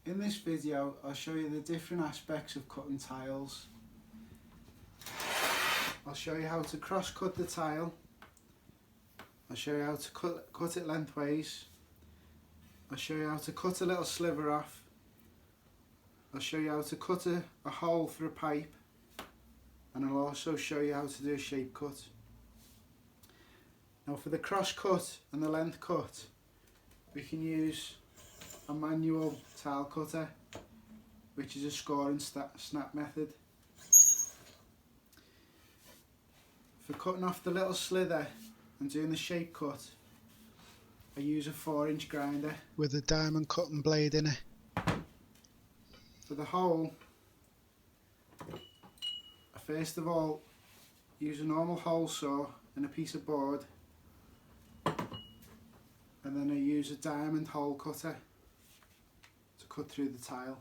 In this video I'll show you the different aspects of cutting tiles. I'll show you how to cross cut the tile. I'll show you how to cut it lengthways. I'll show you how to cut a little sliver off. I'll show you how to cut a hole for a pipe, and I'll also show you how to do a shape cut. Now for the cross cut and the length cut, we can use a manual tile cutter, which is a score and snap method. For cutting off the little slither and doing the shape cut, I use a 4-inch grinder with a diamond cutting blade in it. For the hole, I first of all use a normal hole saw and a piece of board, and then I use a diamond hole cutter to cut through the tile.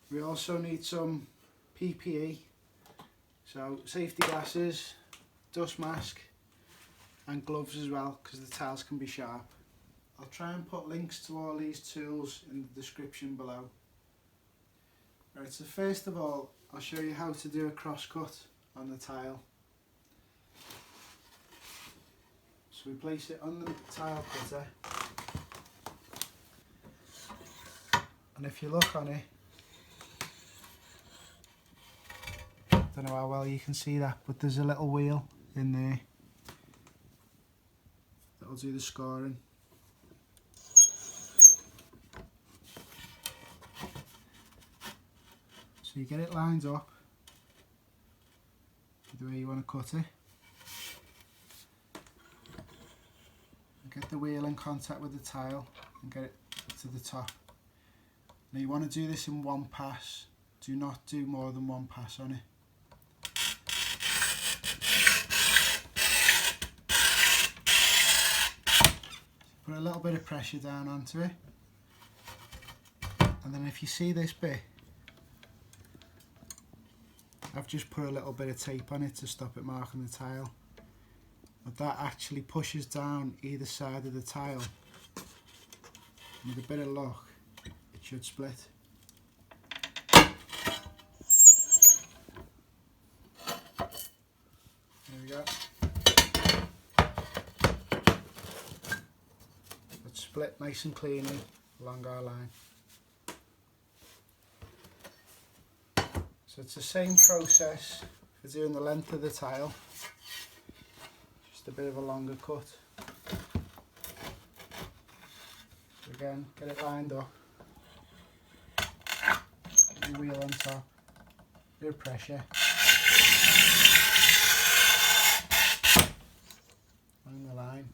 We also need some PPE, so safety glasses, dust mask and gloves as well, because the tiles can be sharp. I'll try and put links to all these tools in the description below. Right, so first of all I'll show you how to do a cross cut on the tile. So we place it on the tile cutter, and if you look on it, I don't know how well you can see that, but there's a little wheel in there that'll do the scoring. So you get it lined up the way you want to cut it. Get the wheel in contact with the tile and get it to the top. Now you want to do this in one pass. Do not do more than one pass on it. Put a little bit of pressure down onto it, and then if you see this bit, I've just put a little bit of tape on it to stop it marking the tile. But that actually pushes down either side of the tile, and with a bit of luck it should split. There we go. It's split nice and cleanly along our line. So it's the same process for doing the length of the tile, just a bit of a longer cut. So again, get it lined up, your wheel on top, bit of pressure, along the line.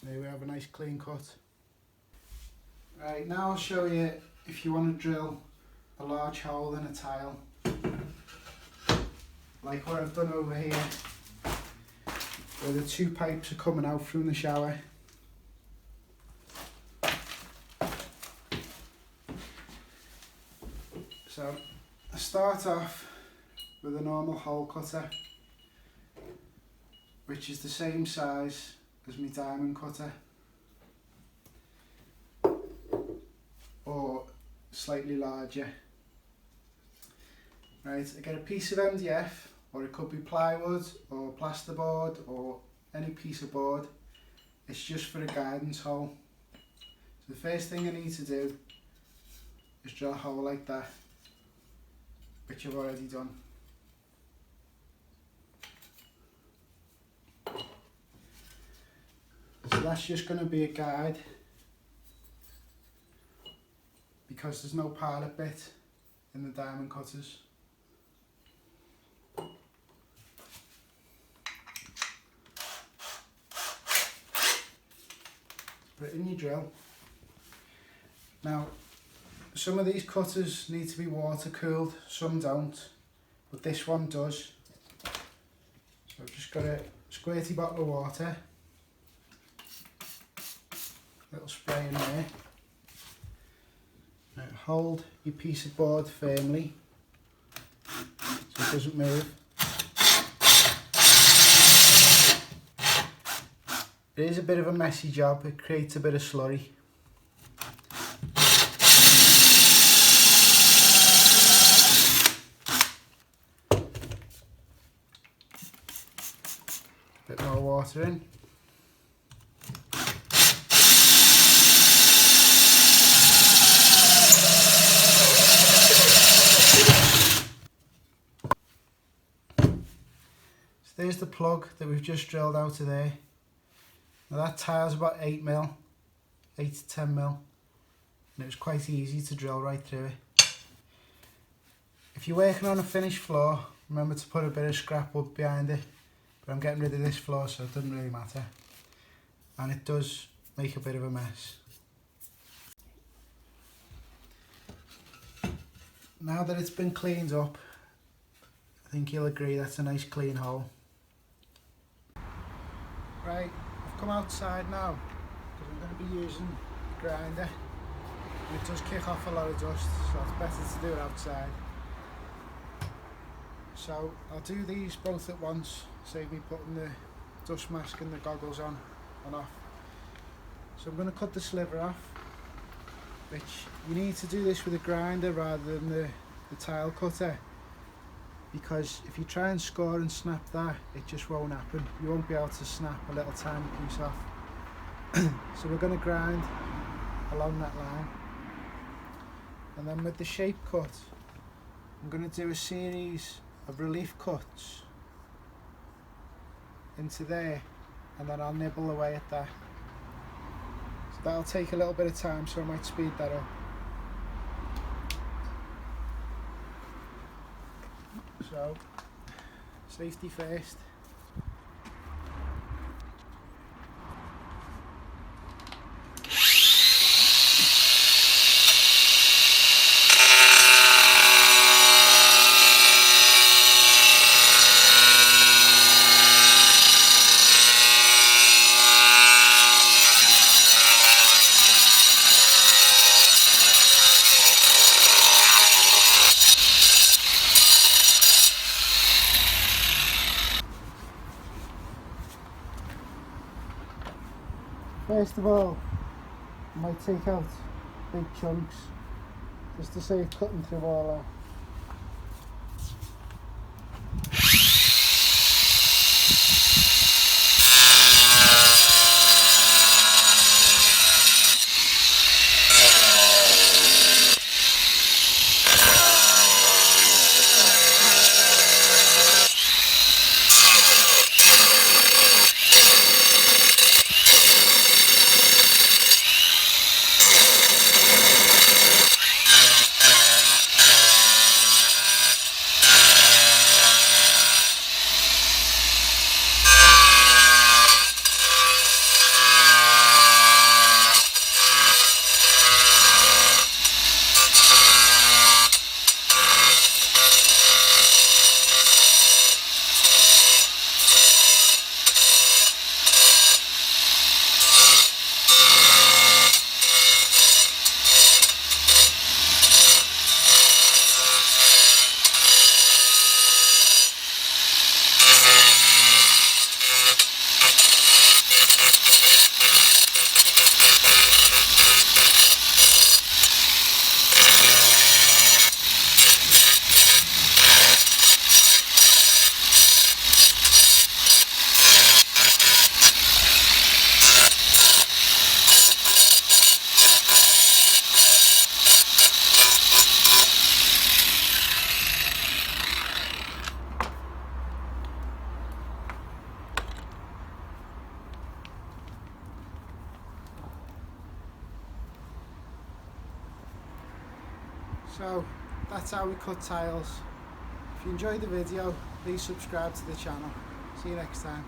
There we have a nice clean cut. Right, now I'll show you if you want to drill a large hole in a tile, like what I've done over here, where the two pipes are coming out from the shower. So I start off with a normal hole cutter, which is the same size as my diamond cutter, or slightly larger. Right, I get a piece of MDF, or it could be plywood or plasterboard or any piece of board. It's just for a guidance hole. So the first thing I need to do is drill a hole like that, which I've already done. So that's just going to be a guide, because there's no pilot bit in the diamond cutters. Put it in your drill. Now, some of these cutters need to be water cooled, some don't, but this one does. So I've just got a squirty bottle of water, little spray in there. Now hold your piece of board firmly it doesn't move. It is a bit of a messy job, it creates a bit of slurry. A bit more water in. So there's the plug that we've just drilled out of there. Now that tile's about 8mm, 8 to 10mm, and it was quite easy to drill right through it. If you're working on a finished floor, remember to put a bit of scrap wood behind it, but I'm getting rid of this floor so it doesn't really matter. And it does make a bit of a mess. Now that it's been cleaned up, I think you'll agree that's a nice clean hole. Right. Come outside now because I'm going to be using the grinder, and it does kick off a lot of dust, so it's better to do it outside. So I'll do these both at once, save me putting the dust mask and the goggles on and off. So I'm going to cut the sliver off, which you need to do this with a grinder rather than the tile cutter, because if you try and score and snap that, it just won't happen. You won't be able to snap a little tiny piece off. So we're going to grind along that line, and then with the shape cut I'm going to do a series of relief cuts into there, and then I'll nibble away at that. So that'll take a little bit of time, so I might speed that up. So, safety first. First of all, I might take out big chunks just to save cutting through all that. So that's how we cut tiles. If you enjoyed the video, please subscribe to the channel. See you next time.